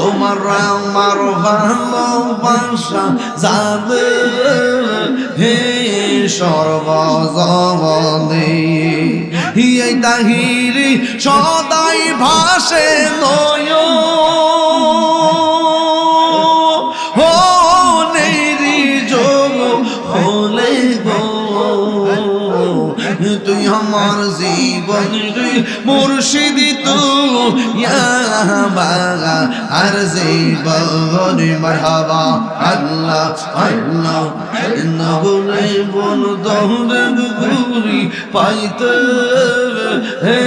তোমার আমার ভালোবাসা যাবে হে সর্বজনে এই তাহিরি সদাই ভাসে নয় ও নেরি যোগ হলে গো তুই আমার জীবন মুর্শিদ তুই বাগা আর জীবন মারহাবা আল্লাহ আল্লাহ নবনে বন দহরের গুরি পাইতে হে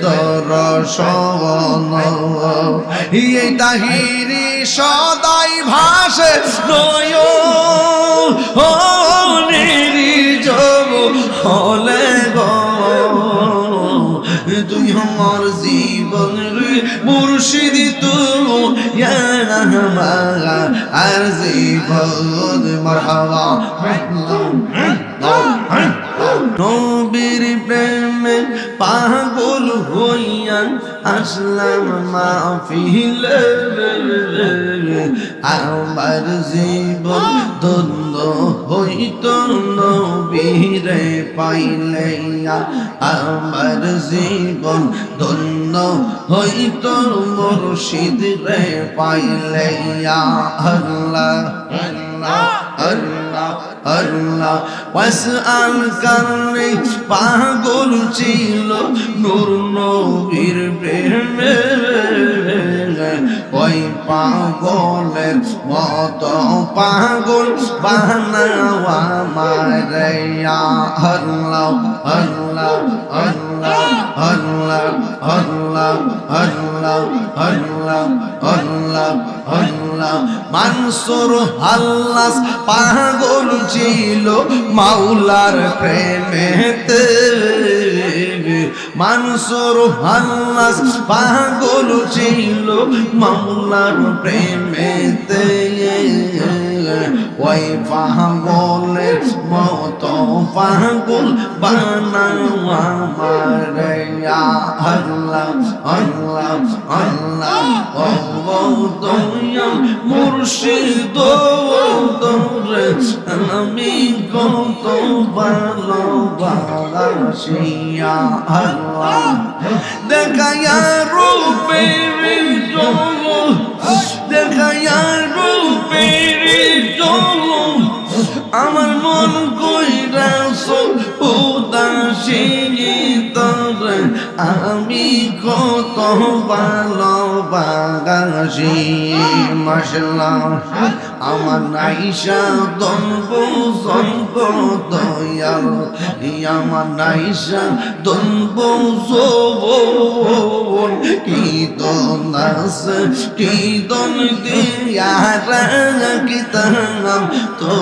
দর্শন এই তাহিরি সদাই ভাসে নয় ও নিরি যোগ হলে গো তুই আমার জীবন মুর্শিদ তুই আর জীবন মারহাবা নবীর প্রেমে পাগল হইয়া আসলাম মাহফিলে আমার জীবন ধন্য হইত নবীরে পাইলে আমার জীবন ধন্য হইত মুর্শিদ রে পাইলে আল্লাহ আল্লাহ আল্লাহ আল্লাহ ওয়াসআল কারণে পাগল ছিল নূর নবীর প্রেমে ওই পাগলের মতো পাগল বানাওয়া মারাইয়া আল্লাহ আল্লাহ আল্লাহ আল্লাহ আল্লাহ আল্লাহ আল্লাহ আল্লাহ আল্লাহ মানসুর হাল্লাস পাগল ছিল মাওলার প্রেমেতে মানসুর হাল্লাস পাগল ছিল মাওলার প্রেমেতে ওই পাগলের মতো পাগল বানাওয়া মারাইয়া আল্লাহ আল্লাহ আল্লাহ ও দয়া মুর্শিদ তোরে আমি কত ভালোবাসিয়া আল্লাহ দেখায়া রূপের জলো দেখায়া রূপের জলো আমার মন কইরাছ উদাসী তোরে আমি কত ভালোবাসি মাশাআল্লাহ আমার নাইশা দনব জনব দয়াল আমার নাইশা দনব জবন কি দনাস কি দন দিয়া রাখিতাম তো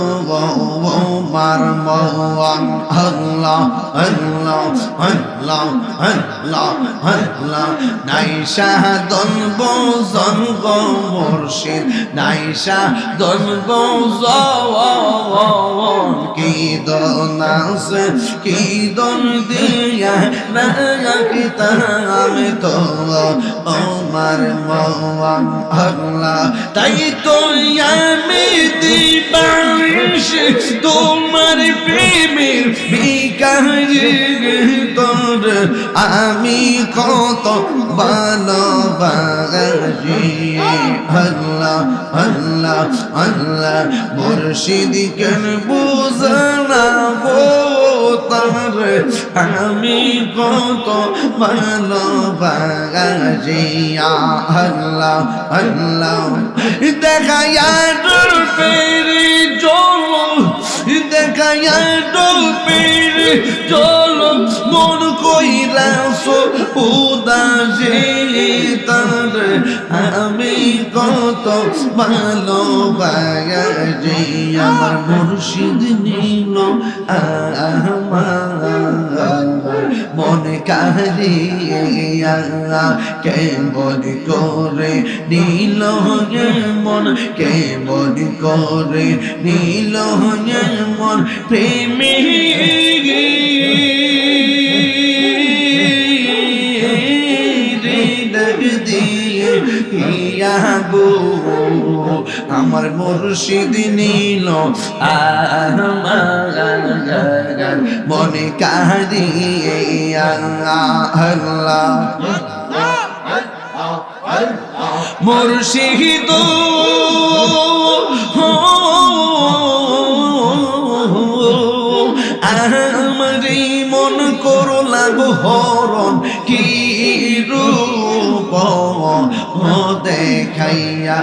মার মওয়ান আল্লাহ আল্লাহ আল্লাহ আল্লাহ আল্লাহ নাইশা দনব জনব মুর্শিদ নাইশা দনব জওয়ান কি দনাস কি দন দিয়া রাখিতাম তো আমার মওয়ান আল্লাহ তাই তো আমি দিবানিশ তোমার প্রেমের ভিখারি তোর আমি কত ভালোবাসি আল্লাহ আল্লাহ আল্লাহ মুর্শিদ কেন বুঝাবো তার আমি কত ভালোবাসি আল্লাহ আল্লাহ দেখায়া রূপের জলো দেখায়া রূপের জলো মন কইরাছ উদাসী তার আমি কত ভালোবাসি আমার মুর্শিদ নীল আমার মনে কাহিয়া কেমন করে নীল মন কেমন করে নীল মন প্রেমী হইয়া গো আমার মুর্শিদ নীল আমার মনে কারিয়া আল্লাহ মুর্শিদ আমারি মন করলা গো হরণ কি রূপ দেখাইয়া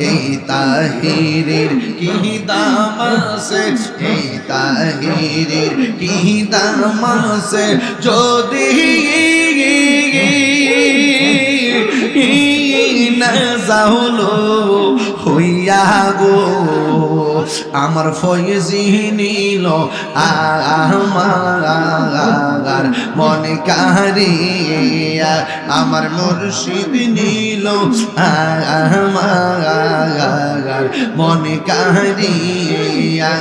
এই তাহিরের কি দাম আছে এই তাহিরের কি দাম আছে যদি না যাহলো হইয়া গো আমার ফয়েজি নীল আমার মনে কারিয়া আমার মুর্শিদ নীল আমার মনে কারিয়া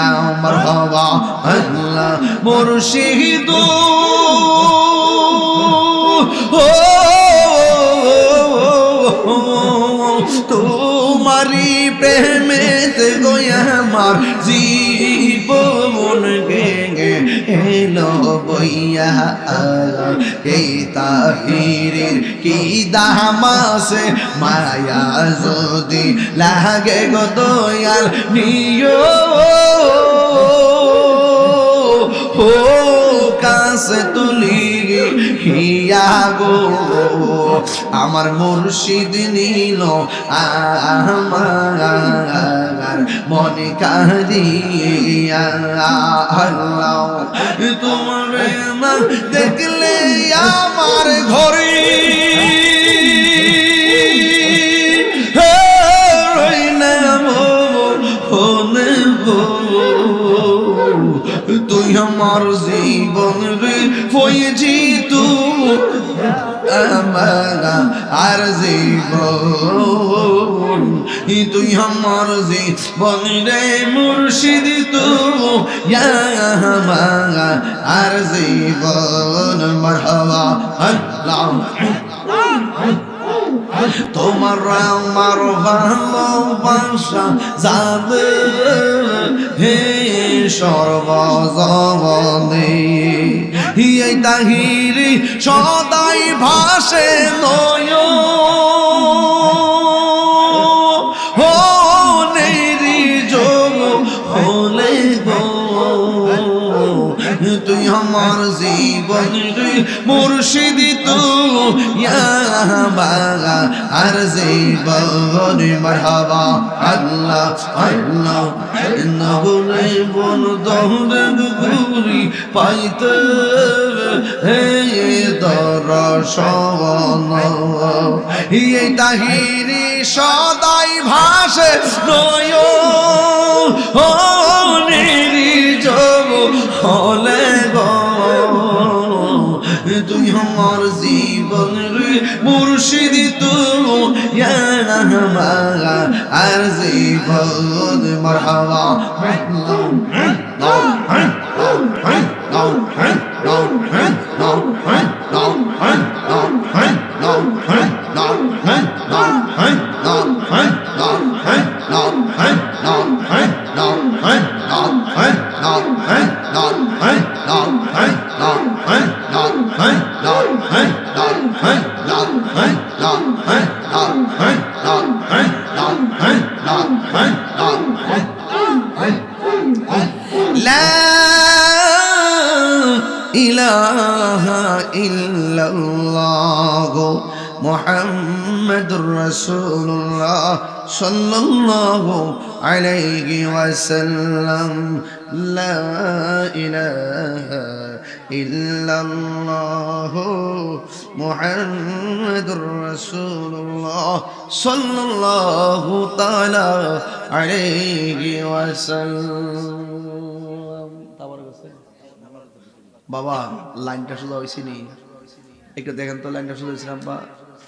আমার বাবা আল্লাহ মুর্শিদ তোমারি প্রেমেতে গোয়া আমার জীবন গে এলো বইয়া এই তাহিরের কি দাম আছে মায়া যদি লাগে গো দয়াল নিও ও কাছে তুলি হিয়া গো আমার মুর্শিদ নীল আমার মনে কারিয়া আল্লাহ তোমার মা দেখলে আমার ঘরে তুই আমার জীবন রে ফয়েজি তু আর জীবন তুই আমার জীবন রে মুর্শিদ তু আর জীবন মারহাবা আল্লাহ তোমার আমার ভালোবাসা যাবে হে সর্বজবনে এই তাহিরি সদাই ভাসে নয় ও নেরি যোগ হলে গো তুই আমার জীবন রে মুর্শিদ তু আর জীবন মারহাবা আল্লাহ আল্লাহ নবনে বন দহরের গুরি পাইতে হে দর্শন এই তাহিরি সদাই ভাসে নয় ও নির্জব হলে গো তুই আমার জীবন রে মুর্শিদ তু আর জীবন মারহাবা لا إله إلا الله محمد رسول الله صلى الله عليه وسلم لا إله إلا الله محمد رسول الله صلى الله تعالى عليه وسلم বাবা লাইনটা শুধু হয়েছে নি একটু দেখেন তো লাইনটা শুধু হয়েছে আব্বা